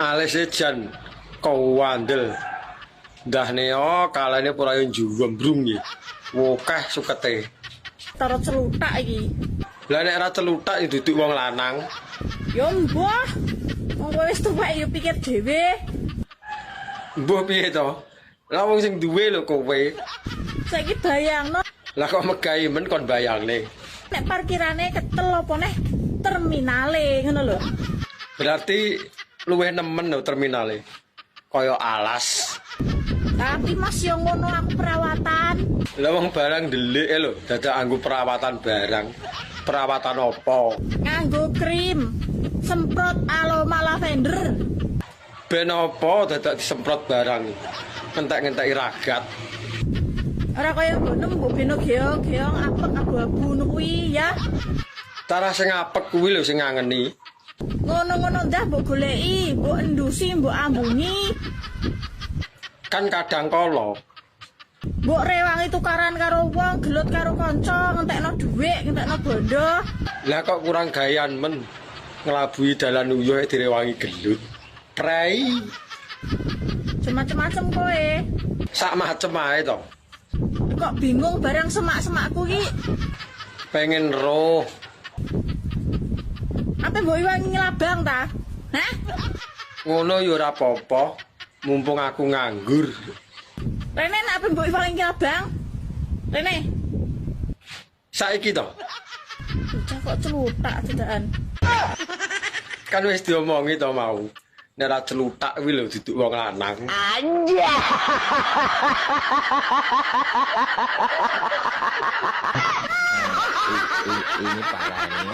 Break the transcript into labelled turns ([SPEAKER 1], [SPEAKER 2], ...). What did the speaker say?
[SPEAKER 1] Alise jan kawandel. Ndah neo kalane purayon jumbrung iki. Wokeh sukete.
[SPEAKER 2] Taro celutak iki.
[SPEAKER 1] Lah nek ora celutak ya duduk wong lanang.
[SPEAKER 2] Ya mbah. Wong kowe wis tuwek ya pikir dhewe.
[SPEAKER 1] Mbah piye to? Lah wong sing duwe lho kowe.
[SPEAKER 2] Saiki bayangno
[SPEAKER 1] Lah kok megahi men kon bayangne.
[SPEAKER 2] nek parkirane ketel apa neh terminale ngono lho.
[SPEAKER 1] Berarti luwih nemen lho terminale. Kaya alas.
[SPEAKER 2] Tapi Mas yo ngono aku perawatan.
[SPEAKER 1] Lah wong barang delik lho, dadak anggo perawatan barang. Perawatan apa?
[SPEAKER 2] Nganggo krim, semprot aroma lavender.
[SPEAKER 1] Ben apa dadak disemprot barang. Ngentek-ngenteki ragat.
[SPEAKER 2] Ora kaya ngono mbok beno geong-geong apek abu-abu ngono kuwi ya.
[SPEAKER 1] Cara sing apek kuwi lho sing ngangeni.
[SPEAKER 2] Ngono-ngono ndah mbok goleki, mbok endusi, mbok ambungi.
[SPEAKER 1] Kan kadang kala
[SPEAKER 2] Mbok rewangi tukaran karo wong, gelut karo kanca, ngentekno dhuwit, ngentekno bondo.
[SPEAKER 1] lah kok kurang gayan men ngelabui dalan uyuh direwangi gelut. Prei
[SPEAKER 2] Macem-macem kowe.
[SPEAKER 1] sak macem ae to.
[SPEAKER 2] Kok bingung barang semak-semakku ki?
[SPEAKER 1] Pengen roh.
[SPEAKER 2] Apa mbok iwangi ngelabang ta? Hah?
[SPEAKER 1] Ngono ya ora apa-apa. Mumpung aku nganggur.
[SPEAKER 2] Rene nek apa mbok iwangi ngelabang? Rene,
[SPEAKER 1] Saiki to.
[SPEAKER 2] bocah kok celutak cedakan.
[SPEAKER 1] Kan wis diomongi to mau. Nek ora celutak kuwi lho duduk wong lanang.
[SPEAKER 3] Ini parah ini.